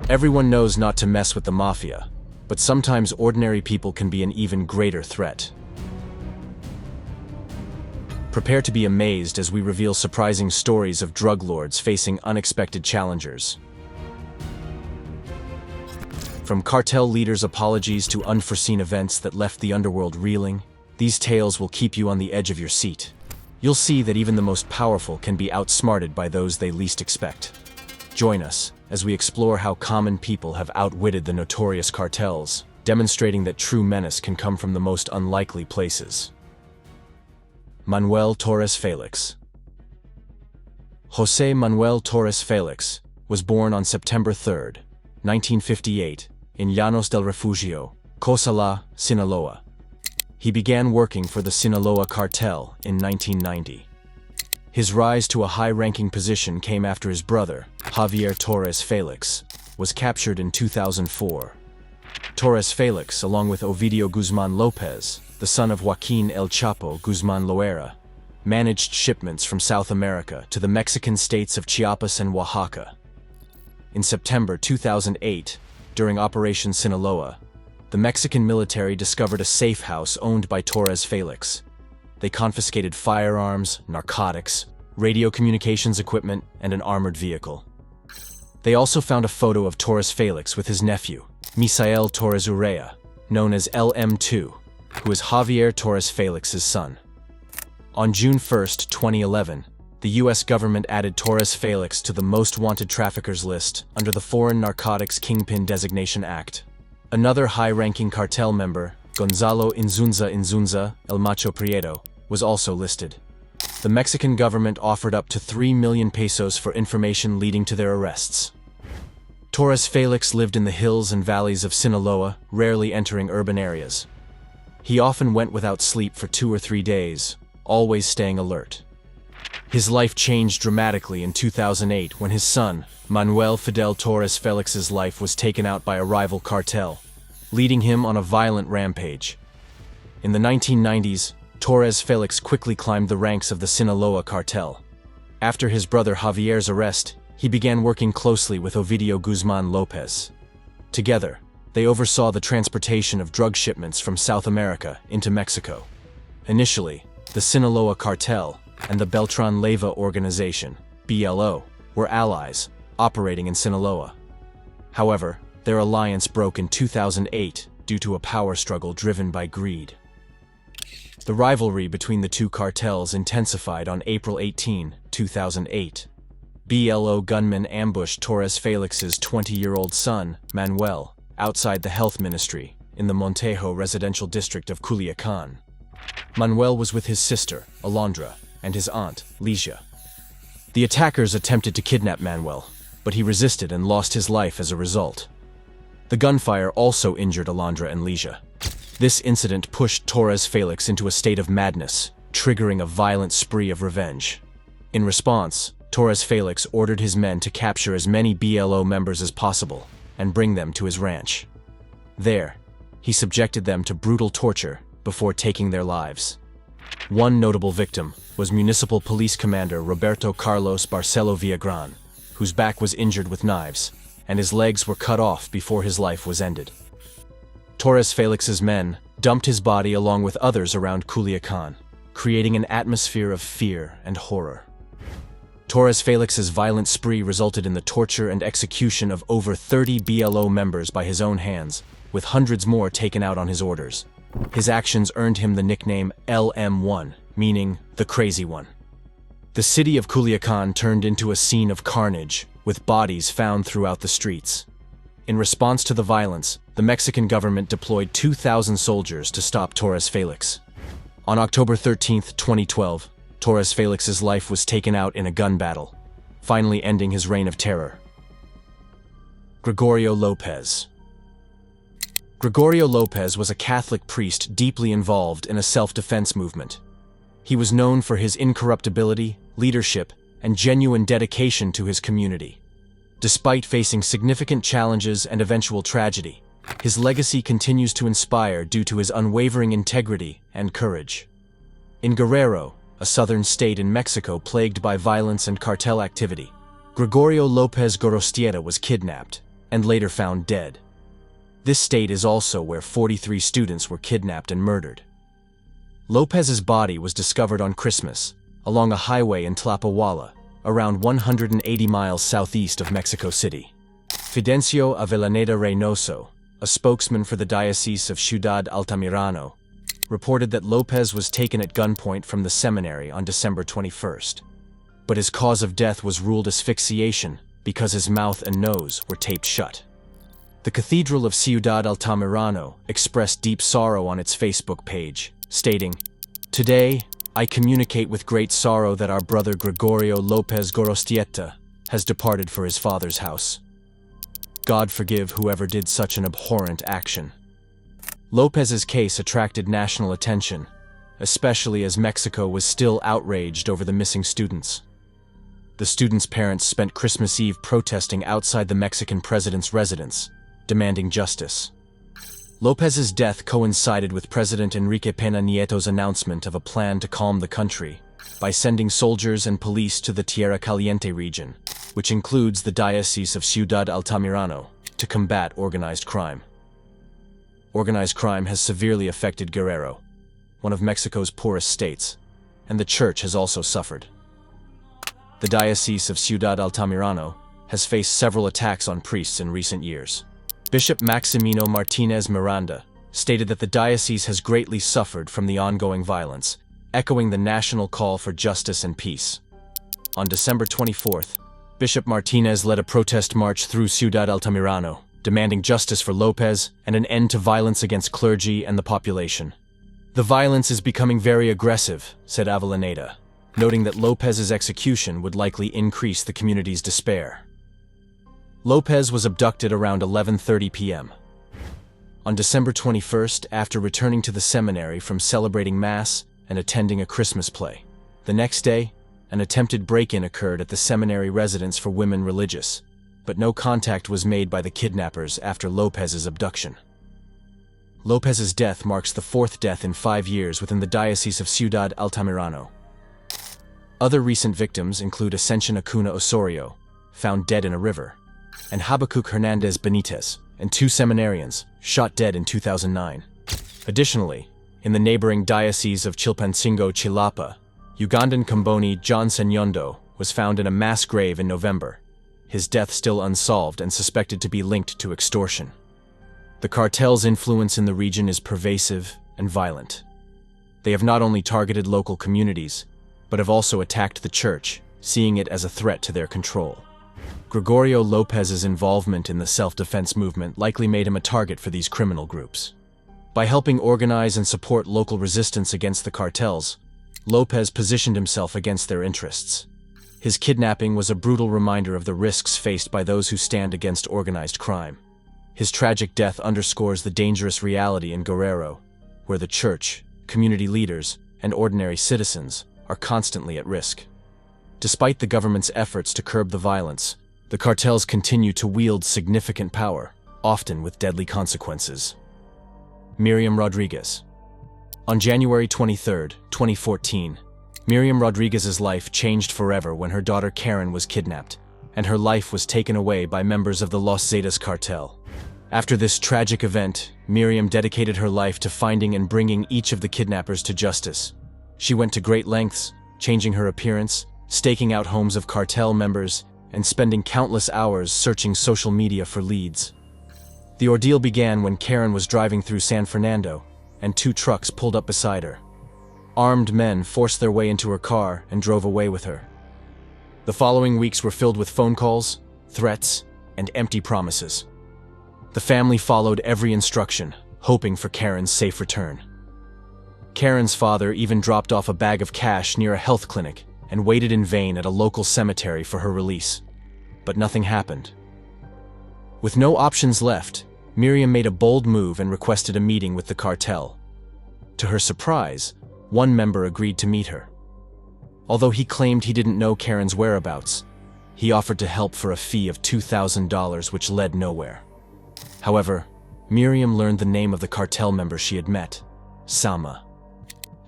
Everyone knows not to mess with the mafia, but sometimes ordinary people can be an even greater threat. Prepare to be amazed as we reveal surprising stories of drug lords facing unexpected challengers. From cartel leaders' apologies to unforeseen events that left the underworld reeling, these tales will keep you on the edge of your seat. You'll see that even the most powerful can be outsmarted by those they least expect. Join us as we explore how common people have outwitted the notorious cartels, demonstrating that true menace can come from the most unlikely places. Manuel Torres Felix. José Manuel Torres Felix was born on September 3, 1958, in Llanos del Refugio, Cozalá, Sinaloa. He began working for the Sinaloa cartel in 1990. His rise to a high-ranking position came after his brother, Javier Torres Felix, was captured in 2004. Torres Felix, along with Ovidio Guzmán López, the son of Joaquín El Chapo Guzmán Loera, managed shipments from South America to the Mexican states of Chiapas and Oaxaca. In September 2008, during Operation Sinaloa, the Mexican military discovered a safe house owned by Torres Felix. They confiscated firearms, narcotics, radio communications equipment, and an armored vehicle. They also found a photo of Torres Felix with his nephew, Misael Torres Urrea, known as LM2, who is Javier Torres Felix's son. On June 1, 2011, the U.S. government added Torres Felix to the most wanted traffickers list under the Foreign Narcotics Kingpin Designation Act. Another high-ranking cartel member, Gonzalo Inzunza El Macho Prieto, was also listed. The Mexican government offered up to 3 million pesos for information leading to their arrests. Torres Felix lived in the hills and valleys of Sinaloa, rarely entering urban areas. He often went without sleep for 2 or 3 days, always staying alert. His life changed dramatically in 2008 when his son, Manuel Fidel Torres Felix's life was taken out by a rival cartel, leading him on a violent rampage. In the 1990s, Torres Felix quickly climbed the ranks of the Sinaloa cartel. After his brother Javier's arrest, he began working closely with Ovidio Guzmán López. Together, they oversaw the transportation of drug shipments from South America into Mexico. Initially, the Sinaloa cartel and the Beltran Leyva organization, BLO, were allies, operating in Sinaloa. However, their alliance broke in 2008 due to a power struggle driven by greed. The rivalry between the two cartels intensified on April 18, 2008. BLO gunmen ambushed Torres Felix's 20-year-old son, Manuel, outside the health ministry in the Montejo residential district of Culiacán. Manuel was with his sister, Alondra, and his aunt, Ligia. The attackers attempted to kidnap Manuel, but he resisted and lost his life as a result. The gunfire also injured Alondra and Ligia. This incident pushed Torres Felix into a state of madness, triggering a violent spree of revenge. In response, Torres Felix ordered his men to capture as many BLO members as possible and bring them to his ranch. There, he subjected them to brutal torture before taking their lives. One notable victim was Municipal Police Commander Roberto Carlos Barcelo Villagran, whose back was injured with knives, and his legs were cut off before his life was ended. Torres Felix's men dumped his body along with others around Culiacán, creating an atmosphere of fear and horror. Torres Felix's violent spree resulted in the torture and execution of over 30 BLO members by his own hands, with hundreds more taken out on his orders. His actions earned him the nickname LM1, meaning the Crazy One. The city of Culiacán turned into a scene of carnage, with bodies found throughout the streets. In response to the violence, the Mexican government deployed 2,000 soldiers to stop Torres Felix. On October 13, 2012, Torres Felix's life was taken out in a gun battle, finally ending his reign of terror. Gregorio López. Gregorio López was a Catholic priest deeply involved in a self-defense movement. He was known for his incorruptibility, leadership, and genuine dedication to his community. Despite facing significant challenges and eventual tragedy, his legacy continues to inspire due to his unwavering integrity and courage. In Guerrero, a southern state in Mexico plagued by violence and cartel activity, Gregorio López Gorostieta was kidnapped, and later found dead. This state is also where 43 students were kidnapped and murdered. Lopez's body was discovered on Christmas, along a highway in Tlapewala, around 180 miles southeast of Mexico City. Fidencio Avellaneda Reynoso, a spokesman for the Diocese of Ciudad Altamirano, reported that Lopez was taken at gunpoint from the seminary on December 21st. But his cause of death was ruled asphyxiation because his mouth and nose were taped shut. The Cathedral of Ciudad Altamirano expressed deep sorrow on its Facebook page, stating, "Today, I communicate with great sorrow that our brother Gregorio Lopez Gorostieta has departed for his father's house. God forgive whoever did such an abhorrent action." Lopez's case attracted national attention, especially as Mexico was still outraged over the missing students. The students' parents spent Christmas Eve protesting outside the Mexican president's residence, demanding justice. Lopez's death coincided with President Enrique Peña Nieto's announcement of a plan to calm the country by sending soldiers and police to the Tierra Caliente region, which includes the Diocese of Ciudad Altamirano, to combat organized crime. Organized crime has severely affected Guerrero, one of Mexico's poorest states, and the church has also suffered. The Diocese of Ciudad Altamirano has faced several attacks on priests in recent years. Bishop Maximino Martinez Miranda stated that the diocese has greatly suffered from the ongoing violence, echoing the national call for justice and peace. On December 24th, Bishop Martinez led a protest march through Ciudad Altamirano, demanding justice for Lopez and an end to violence against clergy and the population. "The violence is becoming very aggressive," said Avellaneda, noting that Lopez's execution would likely increase the community's despair. Lopez was abducted around 11:30 p.m. On December 21st, after returning to the seminary from celebrating Mass and attending a Christmas play. The next day, an attempted break-in occurred at the seminary residence for women religious, but no contact was made by the kidnappers after Lopez's abduction. Lopez's death marks the fourth death in 5 years within the Diocese of Ciudad Altamirano. Other recent victims include Ascension Acuna Osorio, found dead in a river, and Habacuc Hernandez Benitez, and 2 seminarians, shot dead in 2009. Additionally, in the neighboring Diocese of Chilpancingo, Chilapa, Ugandan Comboni John Senyondo was found in a mass grave in November, his death still unsolved and suspected to be linked to extortion. The cartel's influence in the region is pervasive and violent. They have not only targeted local communities, but have also attacked the church, seeing it as a threat to their control. Gregorio Lopez's involvement in the self-defense movement likely made him a target for these criminal groups. By helping organize and support local resistance against the cartels, Lopez positioned himself against their interests. His kidnapping was a brutal reminder of the risks faced by those who stand against organized crime. His tragic death underscores the dangerous reality in Guerrero, where the church, community leaders, and ordinary citizens are constantly at risk. Despite the government's efforts to curb the violence, the cartels continue to wield significant power, often with deadly consequences. Miriam Rodriguez. On January 23, 2014, Miriam Rodriguez's life changed forever when her daughter Karen was kidnapped, and her life was taken away by members of the Los Zetas cartel. After this tragic event, Miriam dedicated her life to finding and bringing each of the kidnappers to justice. She went to great lengths, changing her appearance, staking out homes of cartel members, and spending countless hours searching social media for leads. The ordeal began when Karen was driving through San Fernando, and 2 trucks pulled up beside her. Armed men forced their way into her car and drove away with her. The following weeks were filled with phone calls, threats, and empty promises. The family followed every instruction, hoping for Karen's safe return. Karen's father even dropped off a bag of cash near a health clinic and waited in vain at a local cemetery for her release. But nothing happened. With no options left, Miriam made a bold move and requested a meeting with the cartel. To her surprise, one member agreed to meet her. Although he claimed he didn't know Karen's whereabouts, he offered to help for a fee of $2,000, which led nowhere. However, Miriam learned the name of the cartel member she had met, Salma.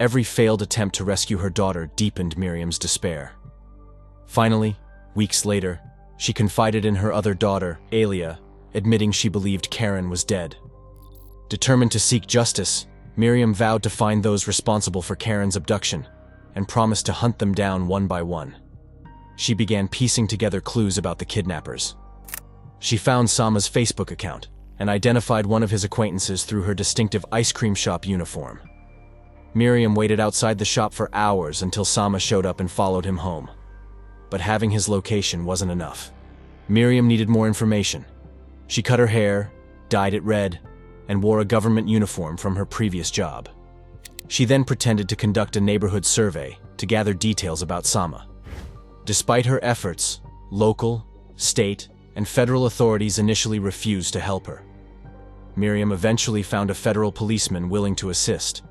Every failed attempt to rescue her daughter deepened Miriam's despair. Finally, weeks later, she confided in her other daughter, Alia, admitting she believed Karen was dead. Determined to seek justice, Miriam vowed to find those responsible for Karen's abduction and promised to hunt them down one by one. She began piecing together clues about the kidnappers. She found Sama's Facebook account and identified one of his acquaintances through her distinctive ice cream shop uniform. Miriam waited outside the shop for hours until Sama showed up and followed him home. But having his location wasn't enough. Miriam needed more information. She cut her hair, dyed it red, and wore a government uniform from her previous job. She then pretended to conduct a neighborhood survey to gather details about Sama. Despite her efforts, local, state, and federal authorities initially refused to help her. Miriam eventually found a federal policeman willing to assist.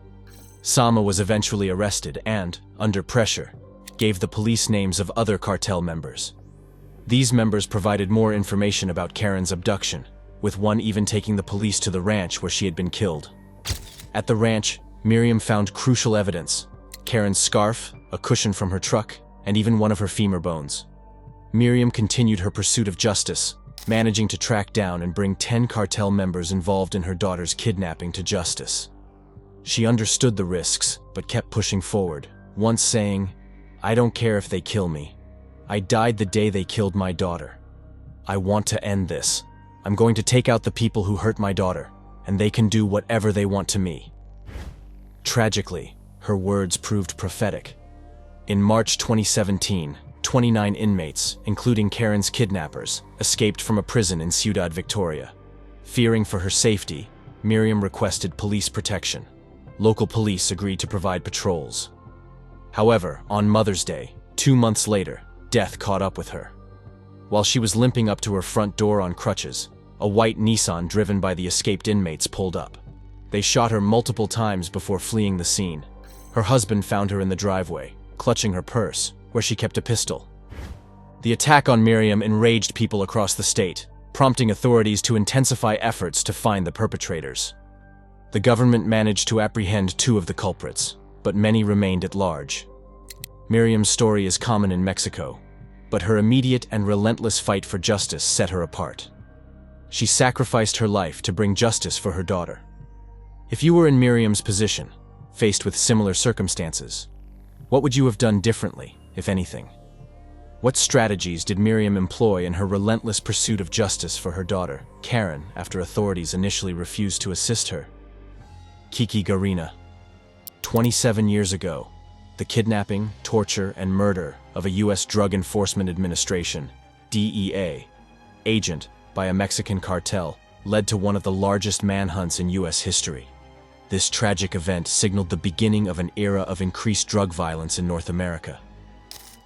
Sama was eventually arrested and, under pressure, gave the police names of other cartel members. These members provided more information about Karen's abduction, with one even taking the police to the ranch where she had been killed. At the ranch, Miriam found crucial evidence: Karen's scarf, a cushion from her truck, and even one of her femur bones. Miriam continued her pursuit of justice, managing to track down and bring 10 cartel members involved in her daughter's kidnapping to justice. She understood the risks, but kept pushing forward, once saying, "I don't care if they kill me. I died the day they killed my daughter. I want to end this. I'm going to take out the people who hurt my daughter, and they can do whatever they want to me." Tragically, her words proved prophetic. In March 2017, 29 inmates, including Karen's kidnappers, escaped from a prison in Ciudad Victoria. Fearing for her safety, Miriam requested police protection. Local police agreed to provide patrols. However, on Mother's Day, 2 months later, death caught up with her. While she was limping up to her front door on crutches, a white Nissan driven by the escaped inmates pulled up. They shot her multiple times before fleeing the scene. Her husband found her in the driveway, clutching her purse, where she kept a pistol. The attack on Miriam enraged people across the state, prompting authorities to intensify efforts to find the perpetrators. The government managed to apprehend 2 of the culprits, but many remained at large. Miriam's story is common in Mexico, but her immediate and relentless fight for justice set her apart. She sacrificed her life to bring justice for her daughter. If you were in Miriam's position, faced with similar circumstances, what would you have done differently, if anything? What strategies did Miriam employ in her relentless pursuit of justice for her daughter, Karen, after authorities initially refused to assist her? Kiki Garina. 27 years ago, the kidnapping, torture, and murder of a U.S. Drug Enforcement Administration, DEA, agent by a Mexican cartel led to one of the largest manhunts in U.S. history. This tragic event signaled the beginning of an era of increased drug violence in North America.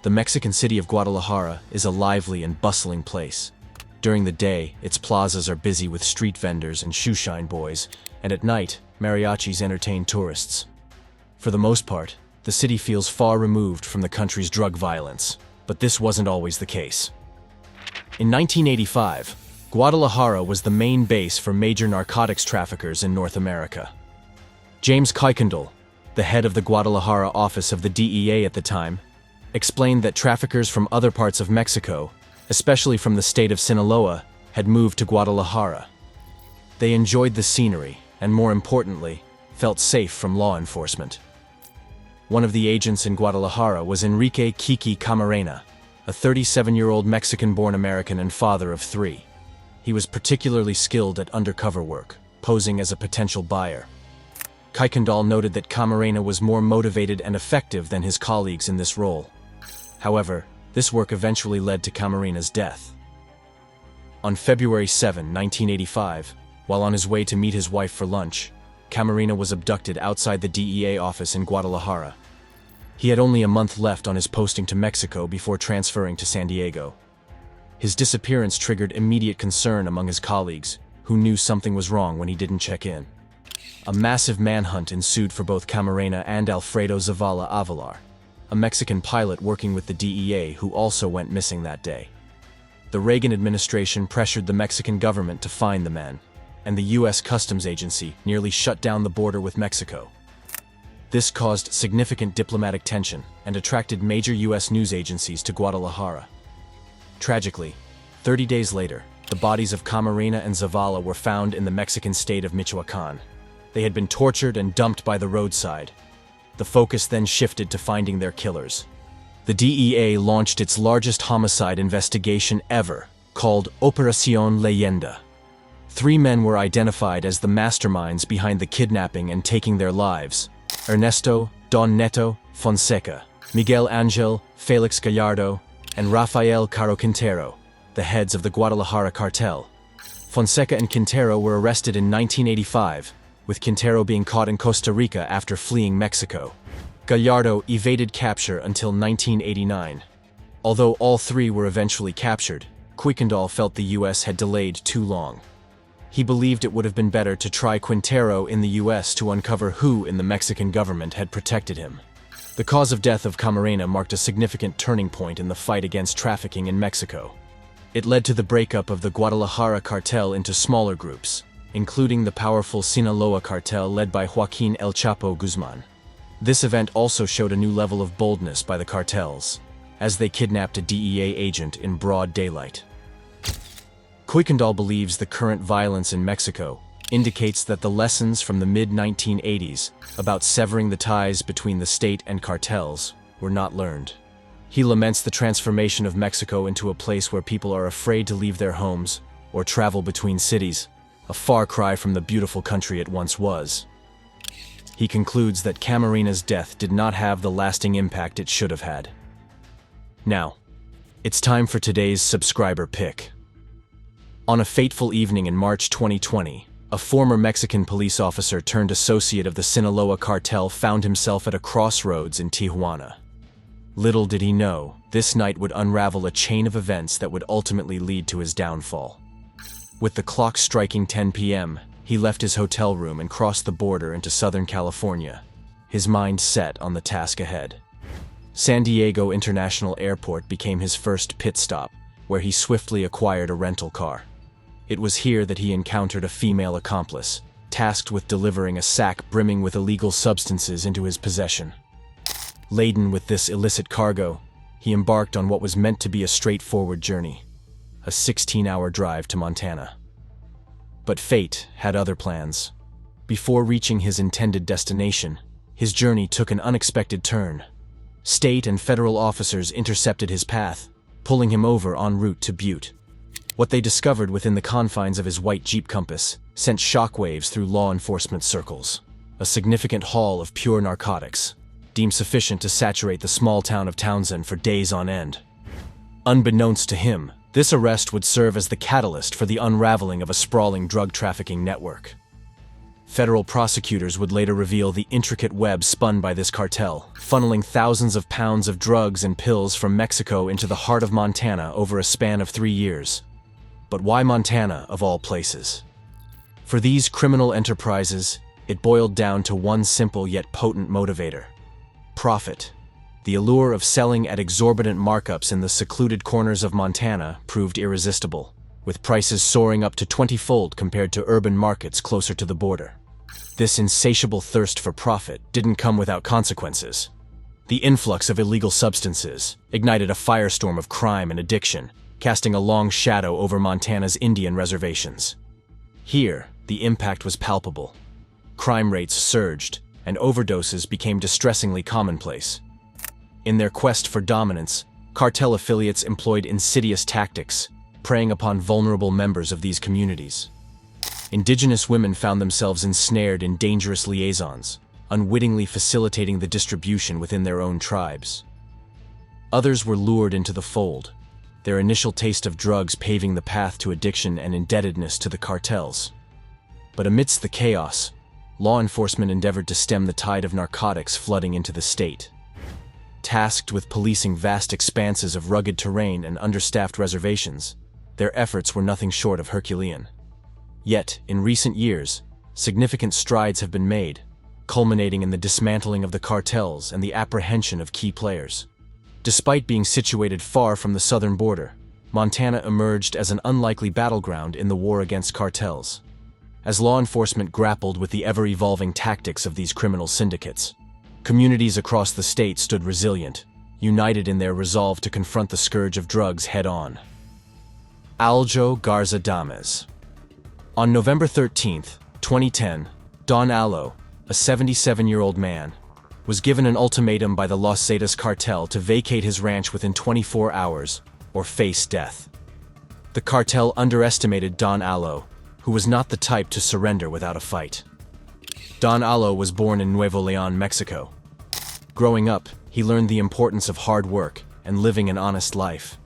The Mexican city of Guadalajara is a lively and bustling place. During the day, its plazas are busy with street vendors and shoeshine boys, and at night, mariachis entertain tourists. For the most part, the city feels far removed from the country's drug violence, but this wasn't always the case. In 1985, Guadalajara was the main base for major narcotics traffickers in North America. James Kuykendall, the head of the Guadalajara office of the DEA at the time, explained that traffickers from other parts of Mexico, especially from the state of Sinaloa, had moved to Guadalajara. They enjoyed the scenery and, more importantly, felt safe from law enforcement. One of the agents in Guadalajara was Enrique Kiki Camarena, a 37-year-old Mexican-born American and father of 3. He was particularly skilled at undercover work, posing as a potential buyer. Kuykendall noted that Camarena was more motivated and effective than his colleagues in this role. However, this work eventually led to Camarena's death. On February 7, 1985, while on his way to meet his wife for lunch, Camarena was abducted outside the DEA office in Guadalajara. He had only a month left on his posting to Mexico before transferring to San Diego. His disappearance triggered immediate concern among his colleagues, who knew something was wrong when he didn't check in. A massive manhunt ensued for both Camarena and Alfredo Zavala Avalar, a Mexican pilot working with the DEA who also went missing that day. The Reagan administration pressured the Mexican government to find the men, and the U.S. Customs Agency nearly shut down the border with Mexico. This caused significant diplomatic tension and attracted major U.S. news agencies to Guadalajara. Tragically, 30 days later, The bodies of Camarena and Zavala were found in the Mexican state of Michoacán. They had been tortured and dumped by the roadside. The focus then shifted to finding their killers. The DEA launched its largest homicide investigation ever, called Operación Leyenda. 3 men were identified as the masterminds behind the kidnapping and taking their lives: Ernesto Don Neto Fonseca, Miguel Angel Felix Gallardo, and Rafael Caro Quintero, the heads of the Guadalajara cartel. Fonseca and Quintero were arrested in 1985, with Quintero being caught in Costa Rica after fleeing Mexico. Gallardo evaded capture until 1989. Although all 3 were eventually captured, Kuykendall felt the U.S. had delayed too long. He believed it would have been better to try Quintero in the U.S. to uncover who in the Mexican government had protected him. The cause of death of Camarena marked a significant turning point in the fight against trafficking in Mexico. It led to the breakup of the Guadalajara cartel into smaller groups, including the powerful Sinaloa cartel led by Joaquin El Chapo Guzman. This event also showed a new level of boldness by the cartels, as they kidnapped a DEA agent in broad daylight. Kuykendall believes the current violence in Mexico indicates that the lessons from the mid-1980s about severing the ties between the state and cartels were not learned. He laments the transformation of Mexico into a place where people are afraid to leave their homes or travel between cities, a far cry from the beautiful country it once was. He concludes that Camarena's death did not have the lasting impact it should have had. Now, it's time for today's subscriber pick. On a fateful evening in March 2020, a former Mexican police officer turned associate of the Sinaloa cartel found himself at a crossroads in Tijuana. Little did he know, this night would unravel a chain of events that would ultimately lead to his downfall. With the clock striking 10 p.m., he left his hotel room and crossed the border into Southern California, his mind set on the task ahead. San Diego International Airport became his first pit stop, where he swiftly acquired a rental car. It was here that he encountered a female accomplice, tasked with delivering a sack brimming with illegal substances into his possession. Laden with this illicit cargo, he embarked on what was meant to be a straightforward journey, a 16-hour drive to Montana. But fate had other plans. Before reaching his intended destination, his journey took an unexpected turn. State and federal officers intercepted his path, pulling him over en route to Butte. What they discovered within the confines of his white Jeep Compass sent shockwaves through law enforcement circles. A significant haul of pure narcotics, deemed sufficient to saturate the small town of Townsend for days on end. Unbeknownst to him, this arrest would serve as the catalyst for the unraveling of a sprawling drug trafficking network. Federal prosecutors would later reveal the intricate web spun by this cartel, funneling thousands of pounds of drugs and pills from Mexico into the heart of Montana over a span of 3 years. But why Montana, of all places? For these criminal enterprises, it boiled down to one simple yet potent motivator: profit. The allure of selling at exorbitant markups in the secluded corners of Montana proved irresistible, with prices soaring up to 20-fold compared to urban markets closer to the border. This insatiable thirst for profit didn't come without consequences. The influx of illegal substances ignited a firestorm of crime and addiction, casting a long shadow over Montana's Indian reservations. Here, the impact was palpable. Crime rates surged, and overdoses became distressingly commonplace. In their quest for dominance, cartel affiliates employed insidious tactics, preying upon vulnerable members of these communities. Indigenous women found themselves ensnared in dangerous liaisons, unwittingly facilitating the distribution within their own tribes. Others were lured into the fold, their initial taste of drugs paving the path to addiction and indebtedness to the cartels. But amidst the chaos, law enforcement endeavored to stem the tide of narcotics flooding into the state. Tasked with policing vast expanses of rugged terrain and understaffed reservations, their efforts were nothing short of Herculean. Yet, in recent years, significant strides have been made, culminating in the dismantling of the cartels and the apprehension of key players. Despite being situated far from the southern border, Montana emerged as an unlikely battleground in the war against cartels. As law enforcement grappled with the ever-evolving tactics of these criminal syndicates, communities across the state stood resilient, united in their resolve to confront the scourge of drugs head-on. Aljo Garza Dames. On November 13, 2010, Don Allo, a 77-year-old man, was given an ultimatum by the Los Zetas cartel to vacate his ranch within 24 hours or face death. The cartel underestimated Don Allo, who was not the type to surrender without a fight. Don Allo was born in Nuevo León, Mexico. Growing up, he learned the importance of hard work and living an honest life.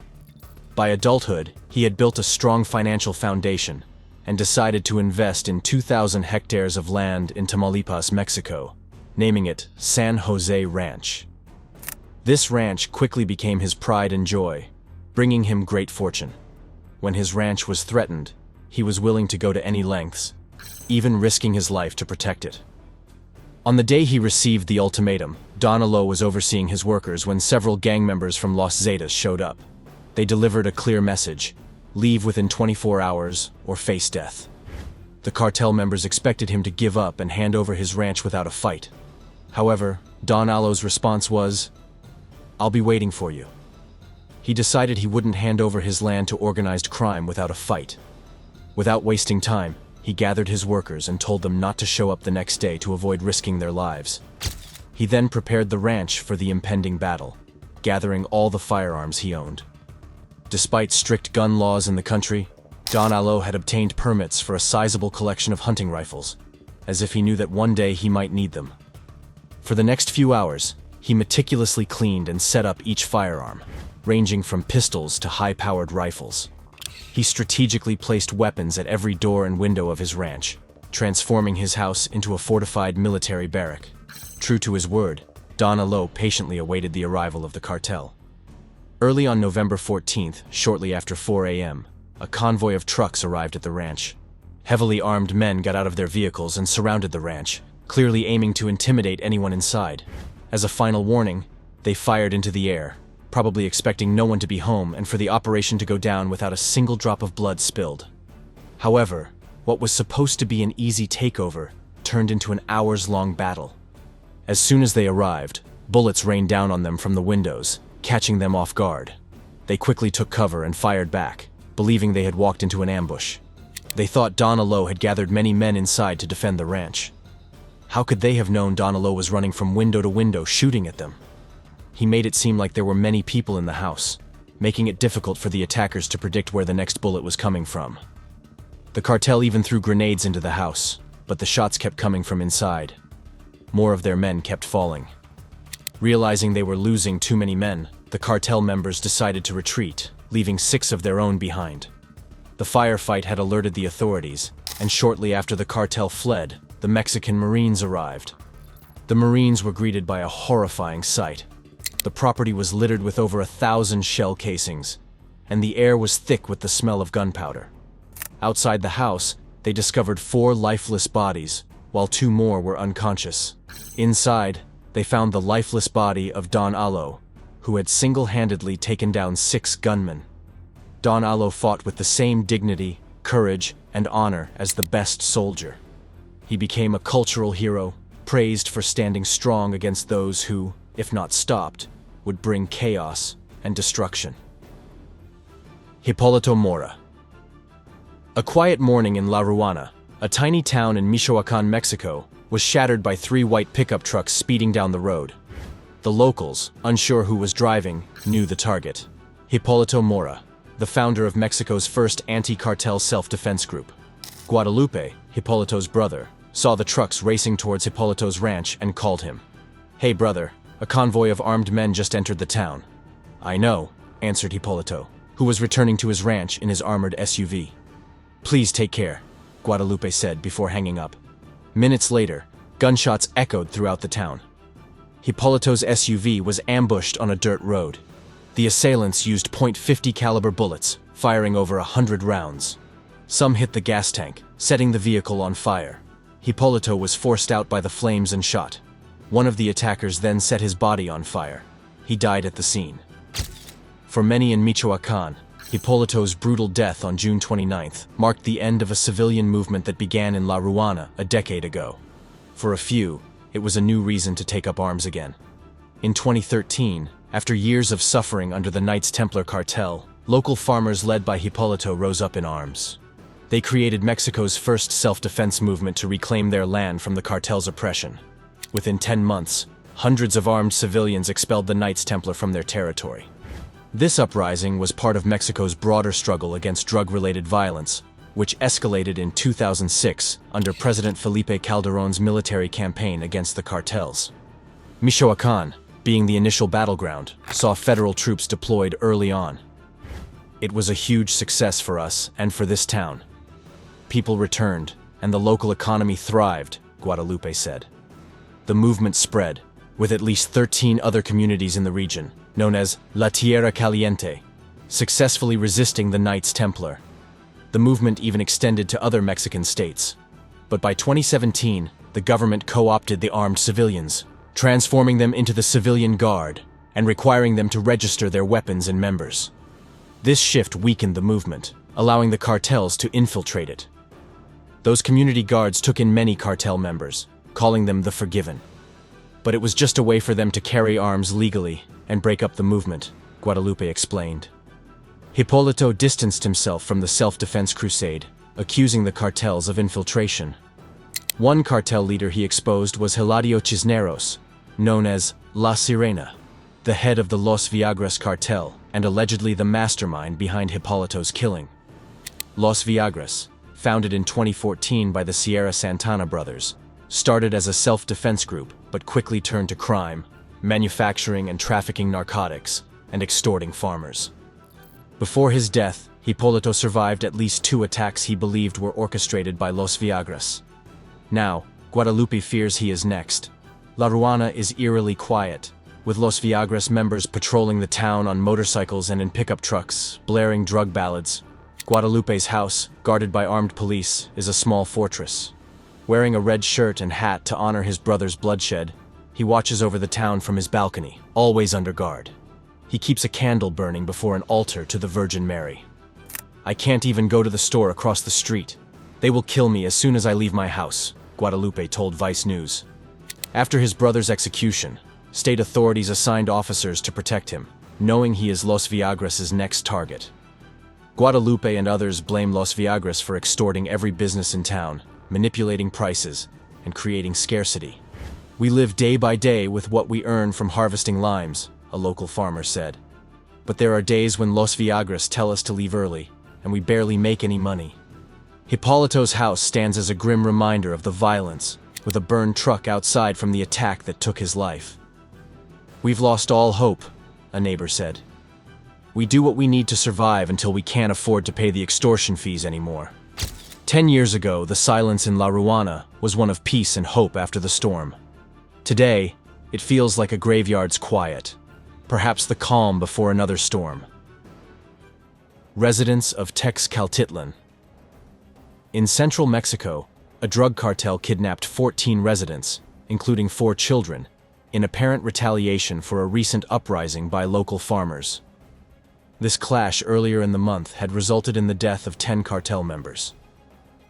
By adulthood, he had built a strong financial foundation and decided to invest in 2,000 hectares of land in Tamaulipas, Mexico, naming it San Jose Ranch. This ranch quickly became his pride and joy, bringing him great fortune. When his ranch was threatened, he was willing to go to any lengths, even risking his life to protect it. On the day he received the ultimatum, Don Allo was overseeing his workers when several gang members from Los Zetas showed up. They delivered a clear message: leave within 24 hours or face death. The cartel members expected him to give up and hand over his ranch without a fight. However, Don Allo's response was, "I'll be waiting for you." He decided he wouldn't hand over his land to organized crime without a fight. Without wasting time, he gathered his workers and told them not to show up the next day to avoid risking their lives. He then prepared the ranch for the impending battle, gathering all the firearms he owned. Despite strict gun laws in the country, Don Allo had obtained permits for a sizable collection of hunting rifles, as if he knew that one day he might need them. For the next few hours, he meticulously cleaned and set up each firearm, ranging from pistols to high-powered rifles. He strategically placed weapons at every door and window of his ranch, transforming his house into a fortified military barrack. True to his word, Don Allo patiently awaited the arrival of the cartel. Early on November 14th, shortly after 4 a.m., a convoy of trucks arrived at the ranch. Heavily armed men got out of their vehicles and surrounded the ranch, clearly aiming to intimidate anyone inside. As a final warning, they fired into the air, probably expecting no one to be home and for the operation to go down without a single drop of blood spilled. However, what was supposed to be an easy takeover turned into an hours-long battle. As soon as they arrived, bullets rained down on them from the windows, catching them off guard. They quickly took cover and fired back, believing they had walked into an ambush. They thought Don Allo had gathered many men inside to defend the ranch. How could they have known Don Allo was running from window to window shooting at them? He made it seem like there were many people in the house, making it difficult for the attackers to predict where the next bullet was coming from. The cartel even threw grenades into the house, but the shots kept coming from inside. More of their men kept falling. Realizing they were losing too many men, the cartel members decided to retreat, leaving 6 of their own behind. The firefight had alerted the authorities, and shortly after the cartel fled, the Mexican Marines arrived. The Marines were greeted by a horrifying sight. The property was littered with over 1,000 shell casings, and the air was thick with the smell of gunpowder. Outside the house, they discovered 4 lifeless bodies, while 2 more were unconscious. Inside, they found the lifeless body of Don Allo, who had single-handedly taken down 6 gunmen. Don Allo fought with the same dignity, courage, and honor as the best soldier. He became a cultural hero, praised for standing strong against those who, if not stopped, would bring chaos and destruction. Hipólito Mora. A quiet morning in La Ruana, a tiny town in Michoacán, Mexico, was shattered by 3 white pickup trucks speeding down the road. The locals, unsure who was driving, knew the target: Hipólito Mora, the founder of Mexico's first anti-cartel self-defense group. Guadalupe, Hipólito's brother, saw the trucks racing towards Hipólito's ranch and called him. "Hey brother, a convoy of armed men just entered the town." "I know," answered Hipólito, who was returning to his ranch in his armored SUV. "Please take care," Guadalupe said before hanging up. Minutes later, gunshots echoed throughout the town. Hipólito's SUV was ambushed on a dirt road. The assailants used .50 caliber bullets, firing over 100 rounds. Some hit the gas tank, setting the vehicle on fire. Hipólito was forced out by the flames and shot. One of the attackers then set his body on fire. He died at the scene. For many in Michoacán, Hipólito's brutal death on June 29th marked the end of a civilian movement that began in La Ruana a decade ago. For a few, it was a new reason to take up arms again. In 2013, after years of suffering under the Knights Templar cartel, local farmers led by Hipólito rose up in arms. They created Mexico's first self-defense movement to reclaim their land from the cartel's oppression. Within 10 months, hundreds of armed civilians expelled the Knights Templar from their territory. This uprising was part of Mexico's broader struggle against drug-related violence, which escalated in 2006 under President Felipe Calderón's military campaign against the cartels. Michoacán, being the initial battleground, saw federal troops deployed early on. It was a huge success for us and for this town. People returned, and the local economy thrived, Guadalupe said. The movement spread, with at least 13 other communities in the region, known as La Tierra Caliente, successfully resisting the Knights Templar. The movement even extended to other Mexican states. But by 2017, the government co-opted the armed civilians, transforming them into the civilian guard and requiring them to register their weapons and members. This shift weakened the movement, allowing the cartels to infiltrate it. Those community guards took in many cartel members, calling them the Forgiven. But it was just a way for them to carry arms legally and break up the movement, Guadalupe explained. Hipólito distanced himself from the self-defense crusade, accusing the cartels of infiltration. One cartel leader he exposed was Hilario Cisneros, known as La Sirena, the head of the Los Viagras cartel and allegedly the mastermind behind Hipólito's killing. Los Viagras, founded in 2014 by the Sierra Santana brothers, started as a self-defense group but quickly turned to crime, manufacturing and trafficking narcotics, and extorting farmers. Before his death, Hipólito survived at least 2 attacks he believed were orchestrated by Los Viagras. Now, Guadalupe fears he is next. La Ruana is eerily quiet, with Los Viagras members patrolling the town on motorcycles and in pickup trucks, blaring drug ballads. Guadalupe's house, guarded by armed police, is a small fortress. Wearing a red shirt and hat to honor his brother's bloodshed, he watches over the town from his balcony, always under guard. He keeps a candle burning before an altar to the Virgin Mary. "I can't even go to the store across the street. They will kill me as soon as I leave my house," Guadalupe told Vice News. After his brother's execution, state authorities assigned officers to protect him, knowing he is Los Viagras' next target. Guadalupe and others blame Los Viagras for extorting every business in town, manipulating prices, and creating scarcity. "We live day by day with what we earn from harvesting limes," a local farmer said. "But there are days when Los Viagras tell us to leave early, and we barely make any money." Hipólito's house stands as a grim reminder of the violence, with a burned truck outside from the attack that took his life. "We've lost all hope," a neighbor said. "We do what we need to survive until we can't afford to pay the extortion fees anymore." 10 years ago, the silence in La Ruana was one of peace and hope after the storm. Today, it feels like a graveyard's quiet, perhaps the calm before another storm. Residents of Texcaltitlan. In central Mexico, a drug cartel kidnapped 14 residents, including 4 children, in apparent retaliation for a recent uprising by local farmers. This clash earlier in the month had resulted in the death of 10 cartel members.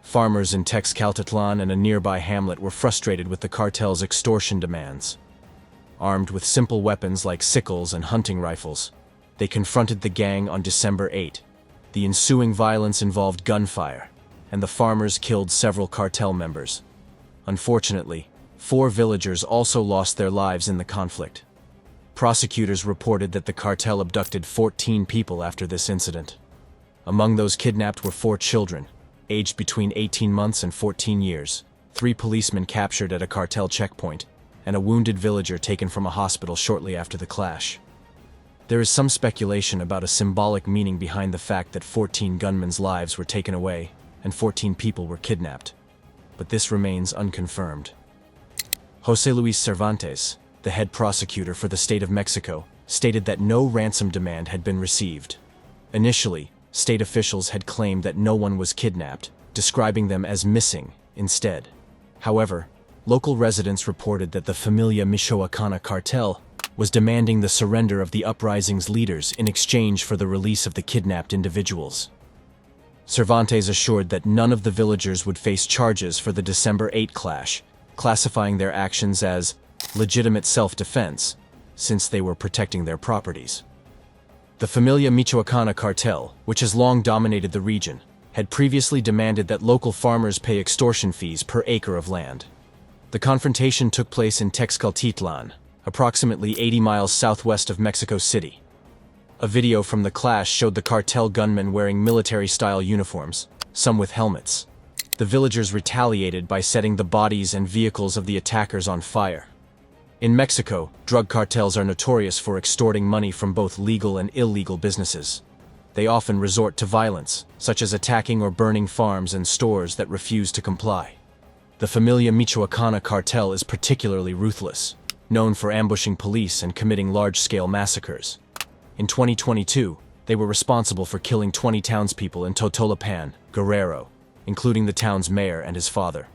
Farmers in Texcaltitlan and a nearby hamlet were frustrated with the cartel's extortion demands. Armed with simple weapons like sickles and hunting rifles, they confronted the gang on December 8. The ensuing violence involved gunfire, and the farmers killed several cartel members. Unfortunately, 4 villagers also lost their lives in the conflict. Prosecutors reported that the cartel abducted 14 people after this incident. Among those kidnapped were 4 children, aged between 18 months and 14 years, 3 policemen captured at a cartel checkpoint, and a wounded villager taken from a hospital shortly after the clash. There is some speculation about a symbolic meaning behind the fact that 14 gunmen's lives were taken away and 14 people were kidnapped, but this remains unconfirmed. José Luis Cervantes, the head prosecutor for the state of Mexico, stated that no ransom demand had been received. Initially, state officials had claimed that no one was kidnapped, describing them as missing instead. However, local residents reported that the Familia Michoacana cartel was demanding the surrender of the uprising's leaders in exchange for the release of the kidnapped individuals. Cervantes assured that none of the villagers would face charges for the December 8 clash, classifying their actions as legitimate self-defense, since they were protecting their properties. The Familia Michoacana cartel, which has long dominated the region, had previously demanded that local farmers pay extortion fees per acre of land. The confrontation took place in Texcaltitlan, approximately 80 miles southwest of Mexico City. A video from the clash showed the cartel gunmen wearing military-style uniforms, some with helmets. The villagers retaliated by setting the bodies and vehicles of the attackers on fire. In Mexico, drug cartels are notorious for extorting money from both legal and illegal businesses. They often resort to violence, such as attacking or burning farms and stores that refuse to comply. The Familia Michoacana cartel is particularly ruthless, known for ambushing police and committing large-scale massacres. In 2022, they were responsible for killing 20 townspeople in Totolapan, Guerrero, including the town's mayor and his father.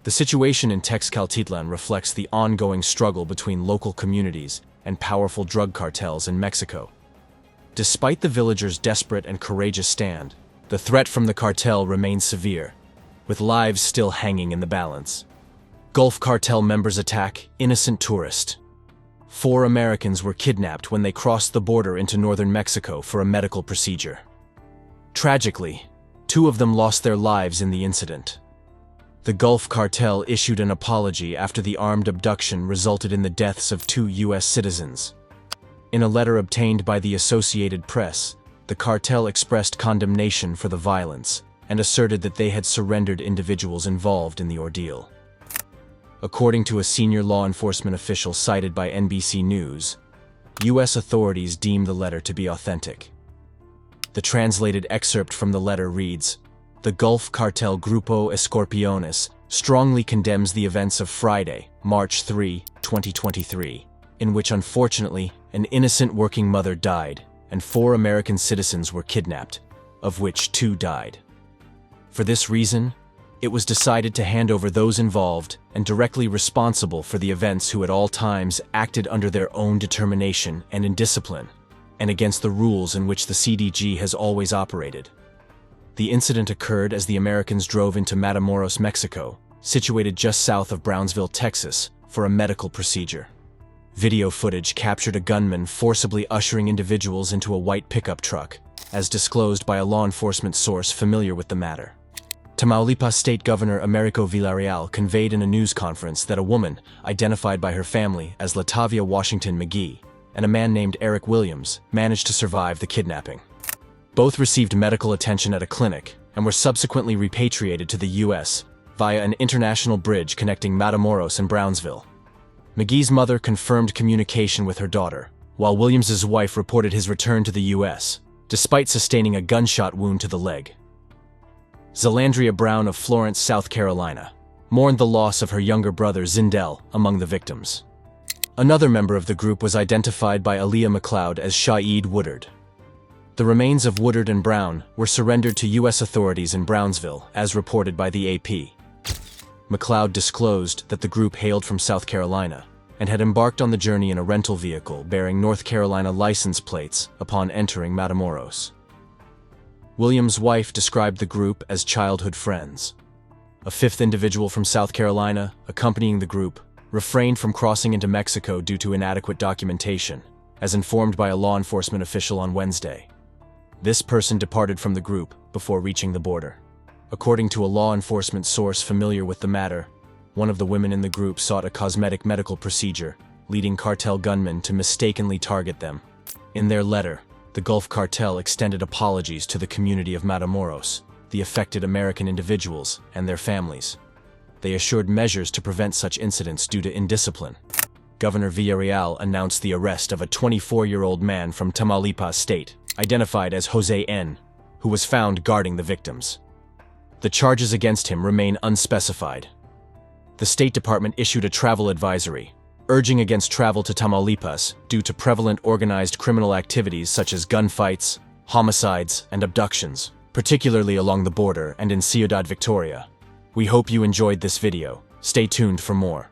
The situation in Texcaltitlan reflects the ongoing struggle between local communities and powerful drug cartels in Mexico. Despite the villagers' desperate and courageous stand, the threat from the cartel remains severe, with lives still hanging in the balance. Gulf Cartel members attack innocent tourist. 4 Americans were kidnapped when they crossed the border into northern Mexico for a medical procedure. Tragically, 2 of them lost their lives in the incident. The Gulf Cartel issued an apology after the armed abduction resulted in the deaths of 2 U.S. citizens. In a letter obtained by the Associated Press, the cartel expressed condemnation for the violence and asserted that they had surrendered individuals involved in the ordeal. According to a senior law enforcement official cited by NBC News, U.S. authorities deemed the letter to be authentic. The translated excerpt from the letter reads, "The Gulf Cartel Grupo Escorpiones strongly condemns the events of Friday, March 3, 2023, in which unfortunately an innocent working mother died and 4 American citizens were kidnapped, of which 2 died. For this reason, it was decided to hand over those involved and directly responsible for the events who at all times acted under their own determination and in discipline, and against the rules in which the CDG has always operated. The incident occurred as the Americans drove into Matamoros, Mexico, situated just south of Brownsville, Texas, for a medical procedure. Video footage captured a gunman forcibly ushering individuals into a white pickup truck, as disclosed by a law enforcement source familiar with the matter. Tamaulipas State Governor Americo Villarreal conveyed in a news conference that a woman, identified by her family as Latavia Washington McGee, and a man named Eric Williams, managed to survive the kidnapping. Both received medical attention at a clinic and were subsequently repatriated to the U.S. via an international bridge connecting Matamoros and Brownsville. McGee's mother confirmed communication with her daughter, while Williams's wife reported his return to the U.S., despite sustaining a gunshot wound to the leg. Zelandria Brown of Florence, South Carolina, mourned the loss of her younger brother Zindel among the victims. Another member of the group was identified by Aaliyah McLeod as Shaeed Woodard. The remains of Woodard and Brown were surrendered to U.S. authorities in Brownsville, as reported by the AP. McLeod disclosed that the group hailed from South Carolina and had embarked on the journey in a rental vehicle bearing North Carolina license plates upon entering Matamoros. Williams' wife described the group as childhood friends. A 5th individual from South Carolina, accompanying the group, refrained from crossing into Mexico due to inadequate documentation, as informed by a law enforcement official on Wednesday. This person departed from the group before reaching the border. According to a law enforcement source familiar with the matter, one of the women in the group sought a cosmetic medical procedure, leading cartel gunmen to mistakenly target them. In their letter, the Gulf Cartel extended apologies to the community of Matamoros, the affected American individuals, and their families. They assured measures to prevent such incidents due to indiscipline. Governor Villarreal announced the arrest of a 24-year-old man from Tamaulipas State, identified as Jose N., who was found guarding the victims. The charges against him remain unspecified. The State Department issued a travel advisory, urging against travel to Tamaulipas due to prevalent organized criminal activities such as gunfights, homicides, and abductions, particularly along the border and in Ciudad Victoria. We hope you enjoyed this video. Stay tuned for more.